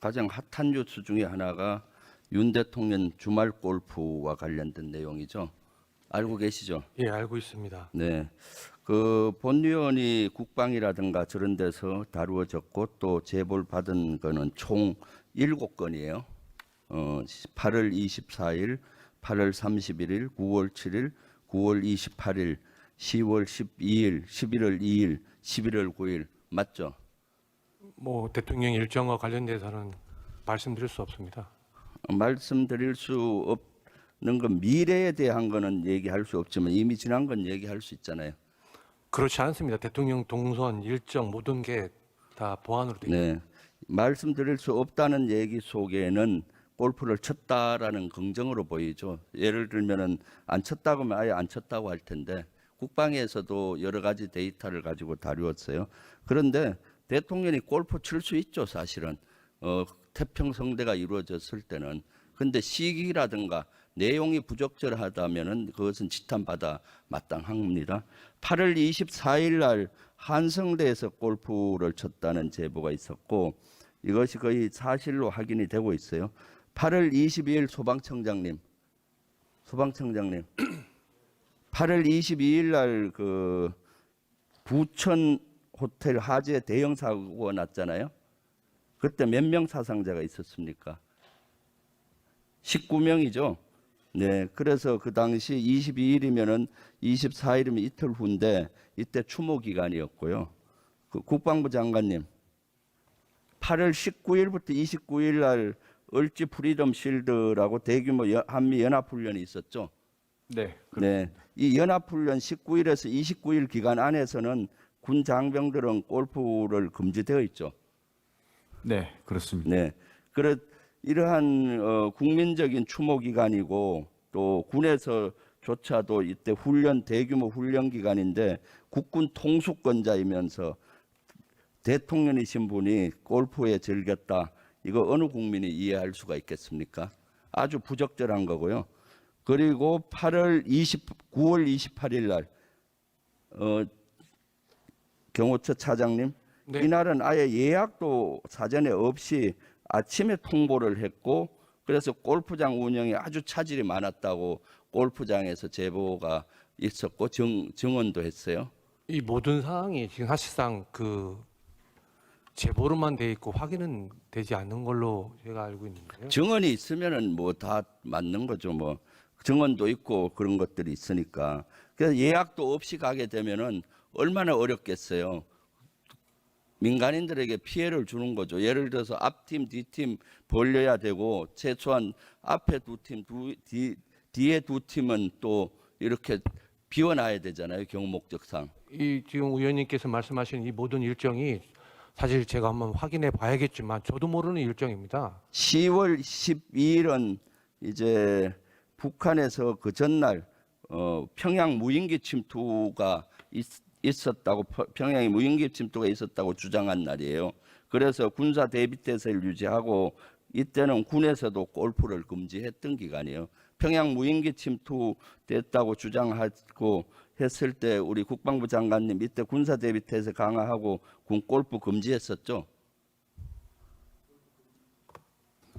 가장 핫한 뉴스 중에 하나가 윤 대통령 주말 골프와 관련된 내용이죠. 알고 계시죠? 예, 알고 있습니다. 네. 그 본위원이 국방이라든가 저런 데서 다루어졌고 또 제보를 받은 거는 총 7건이에요. 8월 24일, 8월 31일, 9월 7일, 9월 28일, 10월 12일, 11월 2일, 11월 9일 맞죠? 뭐 대통령 일정과 관련돼서는 말씀드릴 수 없습니다. 말씀드릴 수 없는 건 미래에 대한 거는 얘기할 수 없지만 이미 지난 건 얘기할 수 있잖아요. 그렇지 않습니다. 대통령 동선 일정 모든 게 다 보안으로 되어 있습니다. 네. 말씀드릴 수 없다는 얘기 속에는 골프를 쳤다라는 긍정으로 보이죠. 예를 들면은 안 쳤다고 하면 아예 안 쳤다고 할 텐데 국방에서도 여러 가지 데이터를 가지고 다루었어요. 그런데 대통령이 골프 칠 수 있죠, 사실은. 태평성대가 이루어졌을 때는. 근데 시기라든가 내용이 부적절하다면은 그것은 지탄받아 마땅합니다. 8월 24일 날 한성대에서 골프를 쳤다는 제보가 있었고 이것이 거의 사실로 확인이 되고 있어요. 8월 22일 소방청장님 8월 22일 날 그 부천 호텔 화재 대형 사고가 났잖아요. 그때 몇 명 사상자가 있었습니까? 19명이죠. 네, 그래서 그 당시 22일이면은 24일이면 이틀 후인데 이때 추모 기간이었고요. 그 국방부 장관님, 8월 19일부터 29일 날 을지 프리덤 실드라고 대규모 한미 연합 훈련이 있었죠. 네, 네, 이 연합 훈련 19일에서 29일 기간 안에서는 군 장병들은 골프를 금지되어 있죠. 네, 그렇습니다. 네, 그래 이러한 국민적인 추모 기간이고 또 군에서조차도 이때 훈련 대규모 훈련 기간인데 국군 통수권자이면서 대통령이신 분이 골프에 즐겼다. 이거 어느 국민이 이해할 수가 있겠습니까? 아주 부적절한 거고요. 그리고 9월 28일 날 경호처 차장님, 네. 이날은 아예 예약도 사전에 없이 아침에 통보를 했고 그래서 골프장 운영에 아주 차질이 많았다고 골프장에서 제보가 있었고 증언도 했어요. 이 모든 사항이 지금 사실상 그 제보로만 돼 있고 확인은 되지 않는 걸로 제가 알고 있는데요. 증언이 있으면은 뭐 다 맞는 거죠. 뭐 증언도 있고 그런 것들이 있으니까. 그래서 예약도 없이 가게 되면은 얼마나 어렵겠어요. 민간인들에게 피해를 주는 거죠. 예를 들어서 앞팀, 뒤팀 벌려야 되고 최소한 앞에 두 팀, 뒤에 두 팀은 또 이렇게 비워놔야 되잖아요. 경목적상. 이 지금 의원님께서 말씀하신 이 모든 일정이 사실 제가 한번 확인해 봐야겠지만 저도 모르는 일정입니다. 10월 12일은 이제 북한에서 그 전날 평양 무인기 침투가 있었다고 평양에 무인기 침투가 있었다고 주장한 날이에요. 그래서 군사 대비태세를 유지하고 이때는 군에서도 골프를 금지했던 기간이에요. 평양 무인기 침투됐다고 주장하고 했을 때 우리 국방부 장관님 이때 군사 대비태세 강화하고 군 골프 금지했었죠.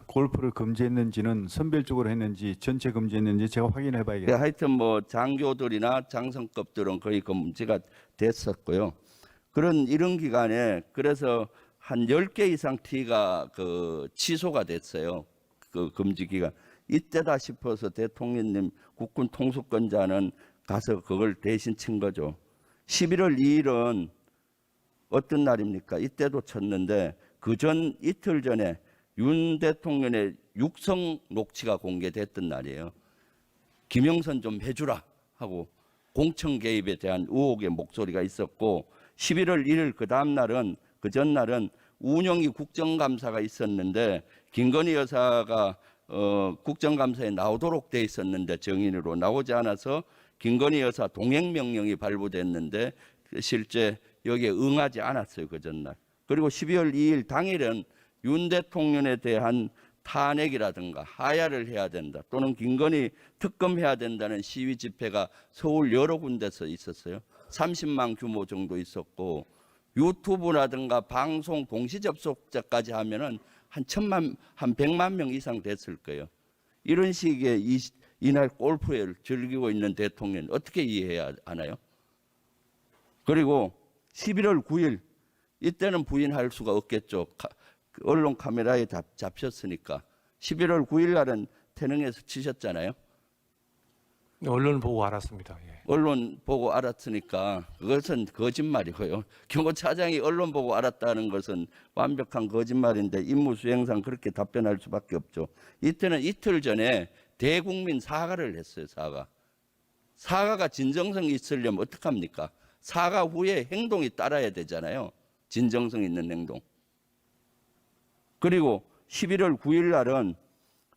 골프를 금지했는지는 선별적으로 했는지 전체 금지했는지 제가 확인해 봐야겠습니다. 하여튼 뭐 장교들이나 장성급들은 거의 금지가 됐었고요. 이런 기간에 그래서 한 10개 이상 티가 그 취소가 됐어요. 그 금지 기간. 이때다 싶어서 대통령님 국군 통수권자는 가서 그걸 대신 친 거죠. 11월 2일은 어떤 날입니까? 이때도 쳤는데 이틀 전에 윤 대통령의 육성 녹취가 공개됐던 날이에요. 김영선 좀 해주라 하고 공천 개입에 대한 의혹의 목소리가 있었고 11월 1일 그 전날은 운영이 국정감사가 있었는데 김건희 여사가 국정감사에 나오도록 돼 있었는데 정인으로 나오지 않아서 김건희 여사 동행명령이 발부됐는데 실제 여기에 응하지 않았어요. 그 전날. 그리고 12월 2일 당일은 윤 대통령에 대한 탄핵이라든가 하야를 해야 된다 또는 김건희 특검해야 된다는 시위 집회가 서울 여러 군데서 있었어요. 30만 규모 정도 있었고 유튜브라든가 방송 동시 접속자까지 하면은 한 100만 명 이상 됐을 거예요. 이런 식의 이날 골프를 즐기고 있는 대통령 어떻게 이해해야 하나요? 그리고 11월 9일 이때는 부인할 수가 없겠죠. 언론 카메라에 잡혔으니까. 11월 9일 날은 태릉에서 치셨잖아요. 언론 보고 알았습니다. 예. 언론 보고 알았으니까 그것은 거짓말이고요. 경호차장이 언론 보고 알았다는 것은 완벽한 거짓말인데 임무 수행상 그렇게 답변할 수밖에 없죠. 이때는 이틀 전에 대국민 사과를 했어요. 사과가 진정성이 있으려면 어떡합니까? 사과 후에 행동이 따라야 되잖아요. 진정성 있는 행동. 그리고 11월 9일 날은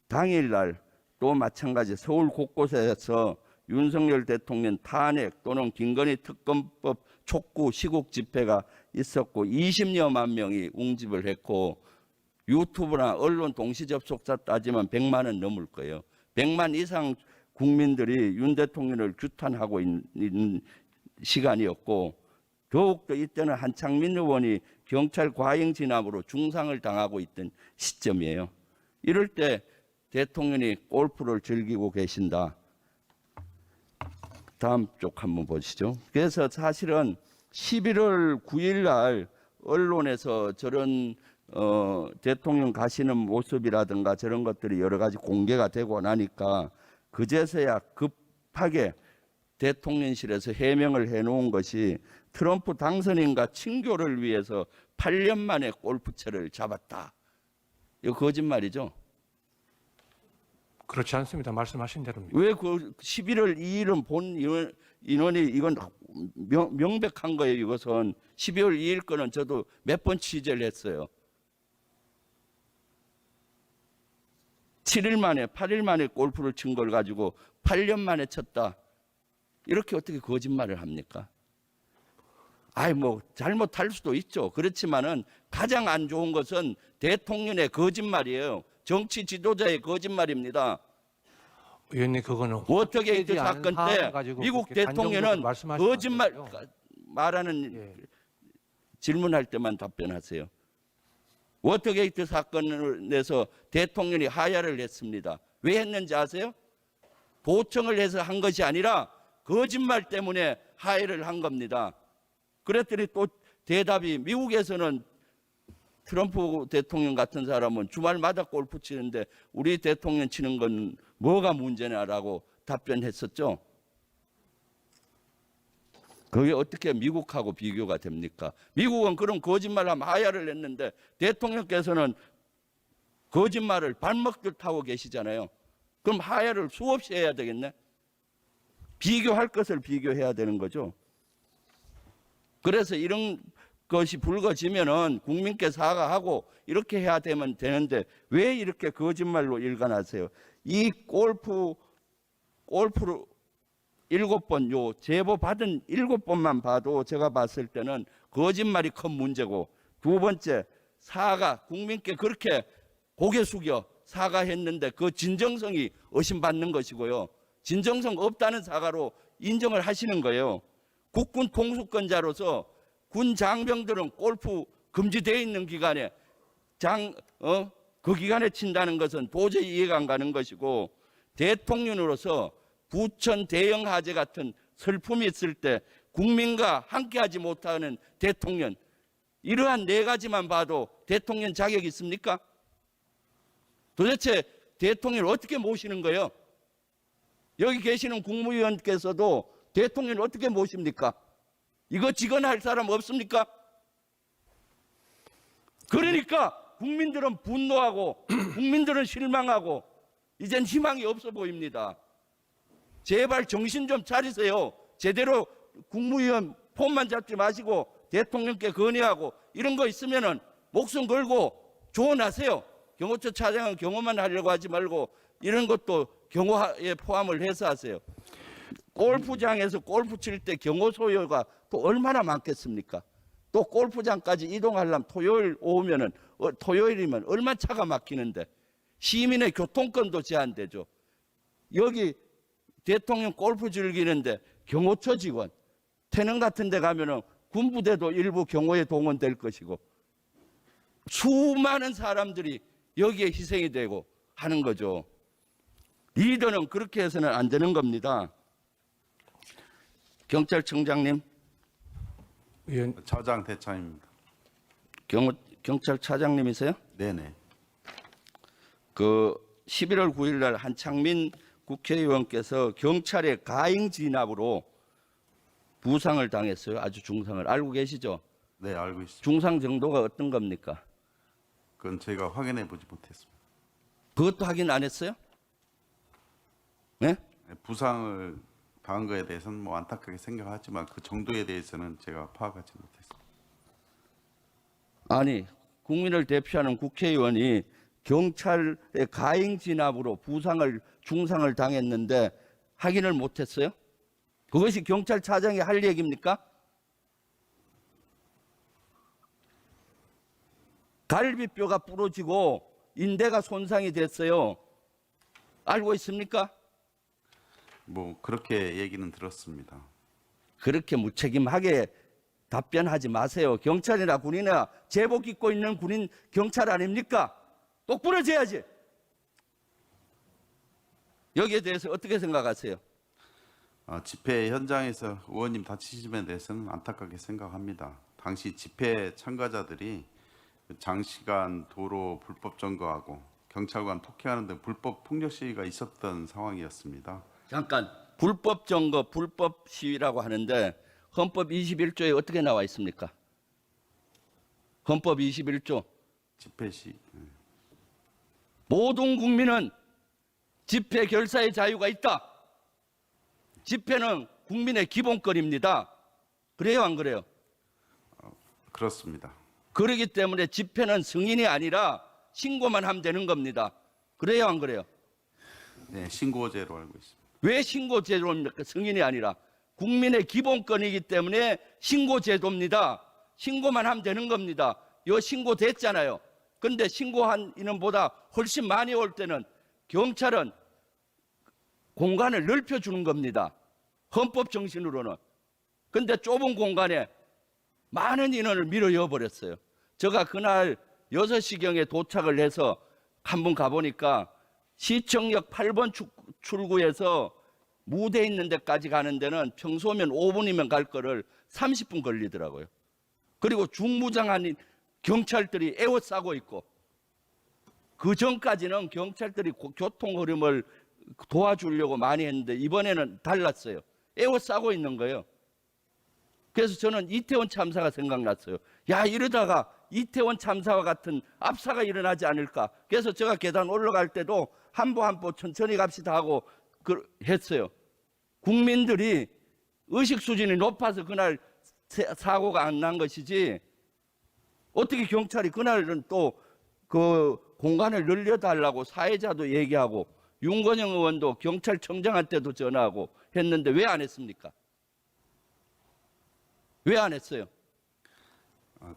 당일날 또 마찬가지 서울 곳곳에서 윤석열 대통령 탄핵 또는 김건희 특검법 촉구 시국 집회가 있었고 20여만 명이 웅집을 했고 유튜브나 언론 동시 접속자 따지면 100만은 넘을 거예요. 100만 이상 국민들이 윤 대통령을 규탄하고 있는 시간이었고 더욱더 이때는 한창민 의원이 경찰 과잉 진압으로 중상을 당하고 있던 시점이에요. 이럴 때 대통령이 골프를 즐기고 계신다. 다음 쪽 한번 보시죠. 그래서 사실은 11월 9일 날 언론에서 저런 대통령 가시는 모습이라든가 저런 것들이 여러 가지 공개가 되고 나니까 그제서야 급하게 대통령실에서 해명을 해놓은 것이 트럼프 당선인과 친교를 위해서 8년 만에 골프채를 잡았다. 이거 거짓말이죠. 그렇지 않습니다. 말씀하신 대로입니다. 왜 그 11월 2일은 본 인원이 이건 명백한 거예요. 이것은 12월 2일 거는 저도 몇 번 취재를 했어요. 7일 만에 8일 만에 골프를 친 걸 가지고 8년 만에 쳤다. 이렇게 어떻게 거짓말을 합니까? 아이 뭐 잘못할 수도 있죠. 그렇지만은 가장 안 좋은 것은 대통령의 거짓말이에요. 정치 지도자의 거짓말입니다. 의원님 그거는 워터게이트 사건 때 미국 대통령은 거짓말 말하는 예. 질문할 때만 답변하세요. 워터게이트 사건에서 대통령이 하야를 했습니다. 왜 했는지 아세요? 도청을 해서 한 것이 아니라 거짓말 때문에 하야를 한 겁니다. 그랬더니 또 대답이 미국에서는 트럼프 대통령 같은 사람은 주말마다 골프 치는데 우리 대통령 치는 건 뭐가 문제냐라고 답변했었죠. 그게 어떻게 미국하고 비교가 됩니까? 미국은 그런 거짓말하면 하야를 했는데 대통령께서는 거짓말을 발먹듯 하고 계시잖아요. 그럼 하야를 수없이 해야 되겠네. 비교할 것을 비교해야 되는 거죠. 그래서 이런 것이 불거지면은 국민께 사과하고 이렇게 해야 되는데 왜 이렇게 거짓말로 일관하세요? 이 골프를 7번 요 제보 받은 7번만 봐도 제가 봤을 때는 거짓말이 큰 문제고 두 번째 사과 국민께 그렇게 고개 숙여 사과했는데 그 진정성이 의심받는 것이고요. 진정성 없다는 사과로 인정을 하시는 거예요. 국군 통수권자로서 군 장병들은 골프 금지되어 있는 기간에 그 기간에 친다는 것은 도저히 이해가 안 가는 것이고 대통령으로서 부천 대형 화재 같은 슬픔이 있을 때 국민과 함께하지 못하는 대통령 이러한 네 가지만 봐도 대통령 자격이 있습니까? 도대체 대통령을 어떻게 모시는 거예요? 여기 계시는 국무위원께서도 대통령을 어떻게 모십니까? 이거 직언할 사람 없습니까? 그러니까 국민들은 분노하고 국민들은 실망하고 이젠 희망이 없어 보입니다. 제발 정신 좀 차리세요. 제대로 국무위원 폼만 잡지 마시고 대통령께 건의하고 이런 거 있으면은 목숨 걸고 조언하세요. 경호처 차장은 경호만 하려고 하지 말고 이런 것도 경호에 포함을 해서 하세요. 골프장에서 골프 칠 때 경호 소요가 또 얼마나 많겠습니까? 또 골프장까지 이동하려면 토요일이면 얼마나 차가 막히는데 시민의 교통권도 제한되죠. 여기 대통령 골프 즐기는데 경호처 직원 태릉 같은 데 가면은 군부대도 일부 경호에 동원될 것이고 수많은 사람들이 여기에 희생이 되고 하는 거죠. 리더는 그렇게 해서는 안 되는 겁니다. 경찰청장님, 의원 차장 대차입니다. 경찰차장님이세요? 네네. 그 11월 9일 날 한창민 국회의원께서 경찰의 가행 진압으로 부상을 당했어요. 아주 중상을. 알고 계시죠? 네, 알고 있습니다. 중상 정도가 어떤 겁니까? 그건 제가 확인해 보지 못했습니다. 그것도 확인 안 했어요? 네? 부상을 당한 거에 대해서는 뭐 안타깝게 생각하지만 그 정도에 대해서는 제가 파악하지 못했습니다. 아니, 국민을 대표하는 국회의원이 경찰의 가행 진압으로 부상을 중상을 당했는데 확인을 못했어요? 그것이 경찰차장이 할 얘기입니까? 갈비뼈가 부러지고 인대가 손상이 됐어요. 알고 있습니까? 뭐 그렇게 얘기는 들었습니다. 그렇게 무책임하게 답변하지 마세요. 경찰이나 군이나 제복 입고 있는 군인 경찰 아닙니까? 똑부러 져야지. 여기에 대해서 어떻게 생각하세요? 집회 현장에서 의원님 다치신 데 대해서는 안타깝게 생각합니다. 당시 집회 참가자들이 장시간 도로 불법 점거하고 경찰관 폭행하는 등 불법 폭력 시위가 있었던 상황이었습니다. 잠깐, 불법 점거, 불법 시위라고 하는데 헌법 21조에 어떻게 나와 있습니까? 헌법 21조. 집회 시 모든 국민은 집회 결사의 자유가 있다. 집회는 국민의 기본권입니다. 그래요, 안 그래요? 그렇습니다. 그렇기 때문에 집회는 승인이 아니라 신고만 하면 되는 겁니다. 그래요, 안 그래요? 네, 신고제로 알고 있습니다. 왜 신고제도입니까? 승인이 아니라 국민의 기본권이기 때문에 신고제도입니다. 신고만 하면 되는 겁니다. 요 신고됐잖아요. 근데 신고한 인원보다 훨씬 많이 올 때는 경찰은 공간을 넓혀주는 겁니다. 헌법 정신으로는. 근데 좁은 공간에 많은 인원을 밀어넣어 버렸어요. 제가 그날 6시경에 도착을 해서 한번 가보니까 시청역 8번 출구에서 무대 있는 데까지 가는 데는 평소면 5분이면 갈 거를 30분 걸리더라고요. 그리고 중무장한 경찰들이 에워싸고 있고, 그 전까지는 경찰들이 교통 흐름을 도와주려고 많이 했는데 이번에는 달랐어요. 에워싸고 있는 거예요. 그래서 저는 이태원 참사가 생각났어요. 야, 이러다가 이태원 참사와 같은 압사가 일어나지 않을까. 그래서 제가 계단 올라갈 때도 한 보 한 보 천천히 갑시다 하고 했어요. 국민들이 의식 수준이 높아서 그날 사고가 안 난 것이지, 어떻게 경찰이 그날은 또 그 공간을 늘려달라고 사회자도 얘기하고 윤건영 의원도 경찰청장한테도 전화하고 했는데 왜 안 했습니까? 왜 안 했어요?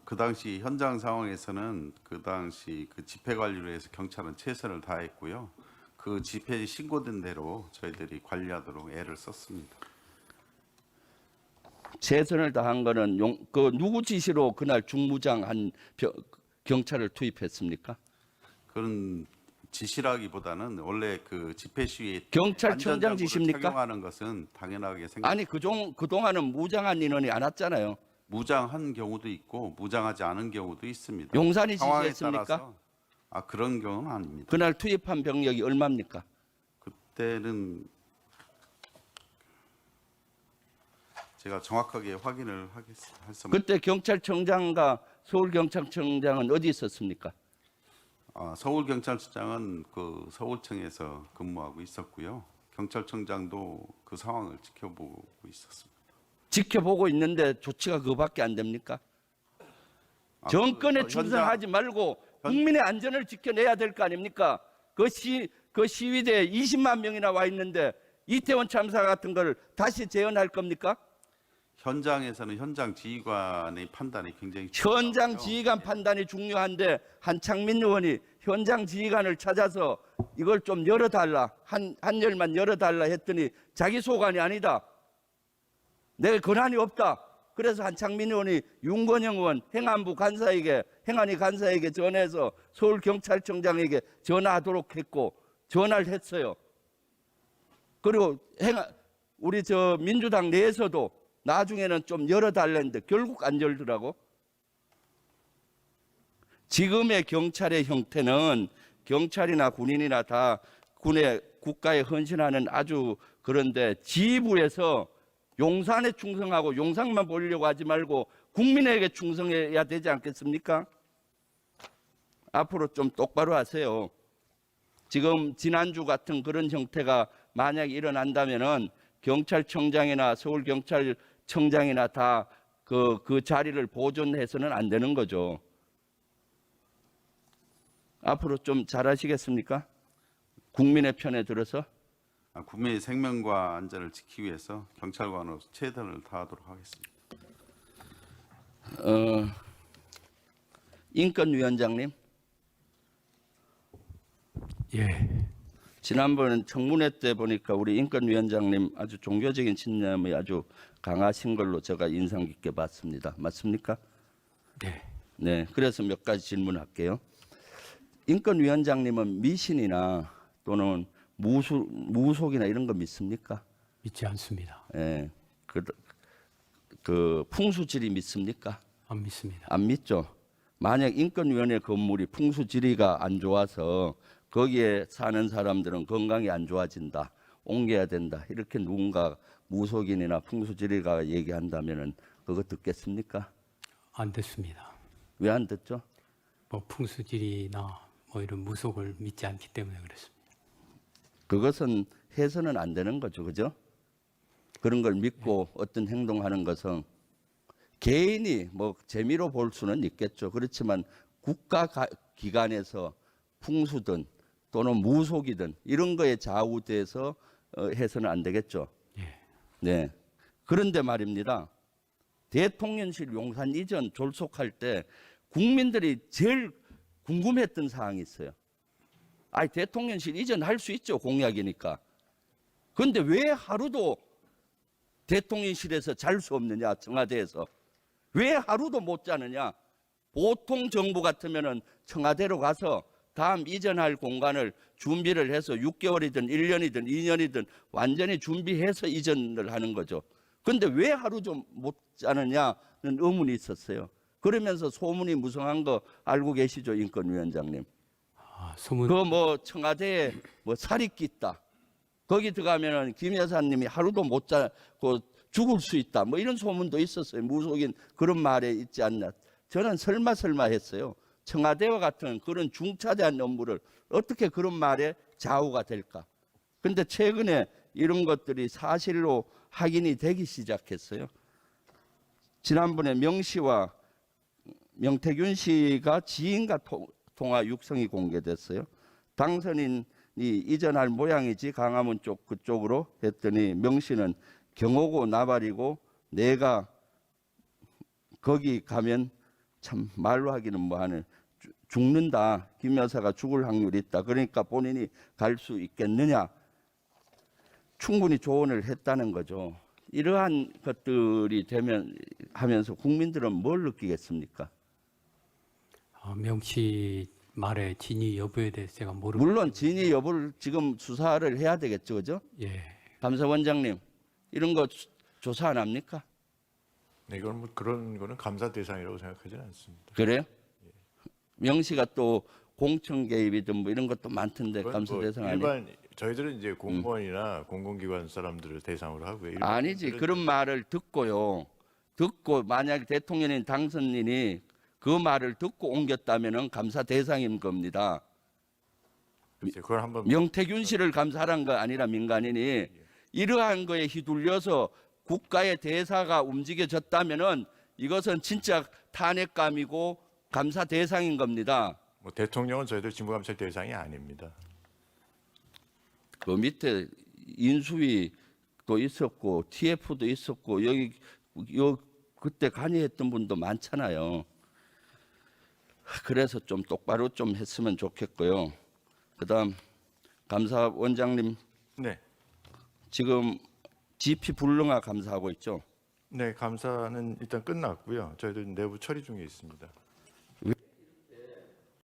그 당시 현장 상황에서는 그 당시 그 집회 관리를 위해서 경찰은 최선을 다했고요. 그 집회 신고된 대로 저희들이 관리하도록 애를 썼습니다. 최선을 다한 거는 그 누구 지시로 그날 중무장한 경찰을 투입했습니까? 그런 지시라기보다는 원래 그 집회 시위에 경찰청장 안전장구를 지시입니까? 착용하는 것은 당연하게 생각. 아니 그동안은 무장한 인원이 안 왔잖아요. 무장한 경우도 있고 무장하지 않은 경우도 있습니다. 용산이 상황에 지시했습니까? 따라서 그런 경우는 아닙니다. 그날 투입한 병력이 얼마입니까? 그때는 제가 정확하게 확인을 하겠습니다. 그때 경찰청장과 서울경찰청장은 어디 있었습니까? 서울경찰청장은 그 서울청에서 근무하고 있었고요. 경찰청장도 그 상황을 지켜보고 있었습니다. 지켜보고 있는데 조치가 그거밖에 안 됩니까? 정권에 충성하지 말고 국민의 안전을 지켜내야 될 거 아닙니까? 그 시위대에 20만 명이나 와 있는데 이태원 참사 같은 걸 다시 재현할 겁니까? 현장에서는 현장 지휘관의 판단이 굉장히 현장 중요하고요. 지휘관 판단이 중요한데 한창민 의원이 현장 지휘관을 찾아서 이걸 좀 열어달라, 한 열만 열어달라 했더니 자기 소관이 아니다. 내 권한이 없다. 그래서 한창민 의원이 윤건영 의원 행안부 간사에게 행안위 간사에게 전해서 서울경찰청장에게 전화하도록 했고 전화를 했어요. 그리고 우리 저 민주당 내에서도 나중에는 좀 열어달랬는데 결국 안 열더라고. 지금의 경찰의 형태는 경찰이나 군인이나 다 국가에 헌신하는 아주 그런데 지부에서 용산에 충성하고 용산만 보려고 하지 말고 국민에게 충성해야 되지 않겠습니까? 앞으로 좀 똑바로 하세요. 지금 지난주 같은 그런 형태가 만약 일어난다면은 경찰청장이나 서울경찰청장이나 다 그 자리를 보존해서는 안 되는 거죠. 앞으로 좀 잘하시겠습니까? 국민의 편에 들어서. 국민의 생명과 안전을 지키기 위해서 경찰관으로서 최선을 다하도록 하겠습니다. 인권위원장님. 예. 지난번 청문회 때 보니까 우리 인권위원장님 아주 종교적인 신념이 아주 강하신 걸로 제가 인상 깊게 봤습니다. 맞습니까? 네. 네. 그래서 몇 가지 질문할게요. 인권위원장님은 미신이나 또는 무속이나 이런 거 믿습니까? 믿지 않습니다. 예. 그 풍수지리 믿습니까? 안 믿습니다. 안 믿죠. 만약 인권위원회 건물이 풍수지리가 안 좋아서 거기에 사는 사람들은 건강이 안 좋아진다, 옮겨야 된다, 이렇게 누군가 무속인이나 풍수지리가 얘기한다면은 그거 듣겠습니까? 안 듣습니다. 왜 안 듣죠? 뭐 풍수지리나 뭐 이런 무속을 믿지 않기 때문에 그렇습니다. 그것은 해서는 안 되는 거죠, 그죠? 그런 걸 믿고 어떤 행동하는 것은 개인이 뭐 재미로 볼 수는 있겠죠. 그렇지만 국가 기관에서 풍수든 또는 무속이든 이런 거에 좌우돼서 해서는 안 되겠죠. 예. 네. 그런데 말입니다. 대통령실 용산 이전 졸속할 때 국민들이 제일 궁금했던 사항이 있어요. 아니, 대통령실 이전할 수 있죠, 공약이니까. 그런데 왜 하루도 대통령실에서 잘 수 없느냐, 청와대에서. 왜 하루도 못 자느냐. 보통 정부 같으면은 청와대로 가서 다음 이전할 공간을 준비를 해서 6개월이든 1년이든 2년이든 완전히 준비해서 이전을 하는 거죠. 그런데 왜 하루 좀 못 자느냐는 의문이 있었어요. 그러면서 소문이 무성한 거 알고 계시죠, 인권위원장님? 소문. 그 뭐 청와대에 뭐 살인기 있다. 거기 들어가면은 김 여사님이 하루도 못 자고 죽을 수 있다. 뭐 이런 소문도 있었어요. 무속인 그런 말에 있지 않나. 저는 설마 했어요. 청와대와 같은 그런 중차대한 업무를 어떻게 그런 말에 좌우가 될까? 근데 최근에 이런 것들이 사실로 확인이 되기 시작했어요. 지난번에 명시와 명태균 씨가 지인과 통화 육성이 공개됐어요. 당선인이 이전할 모양이지 강화문 쪽 그쪽으로 했더니 명시는 경호고 나발이고 내가 거기 가면 참 말로 하기는 뭐하는 죽는다. 김 여사가 죽을 확률이 있다. 그러니까 본인이 갈 수 있겠느냐. 충분히 조언을 했다는 거죠. 이러한 것들이 되면 하면서 국민들은 뭘 느끼겠습니까? 명시 말의 진위 여부에 대해서 제가 모르고. 물론 진위 여부를 지금 수사를 해야 되겠죠, 그죠? 예. 감사원장님, 이런 거 조사 안 합니까? 네, 이건 뭐 그런 거는 감사 대상이라고 생각하지는 않습니다. 그래요? 명시가 또 공청 개입이든 뭐 이런 것도 많던데 그건 감사 뭐 대상 아니에요? 일반 저희들은 이제 공무원이나 공공기관 사람들을 대상으로 하고요. 아니지, 그런 말을 듣고요. 듣고 만약 대통령인 당선인이 그 말을 듣고 옮겼다면은 감사 대상인 겁니다. 그걸 한번 명태균 씨를 감사한 거 아니라 민간인이 이러한 거에 휘둘려서 국가의 대사가 움직여졌다면은 이것은 진짜 탄핵감이고 감사 대상인 겁니다. 뭐 대통령은 저희들 진부감찰 대상이 아닙니다. 그 밑에 인수위도 있었고 TF도 있었고 여기 그때 간여했던 분도 많잖아요. 그래서 좀 똑바로 좀 했으면 좋겠고요. 그다음 감사원장님 네, 지금 GP 불능화 감사하고 있죠. 네, 감사는 일단 끝났고요. 저희들 내부 처리 중에 있습니다.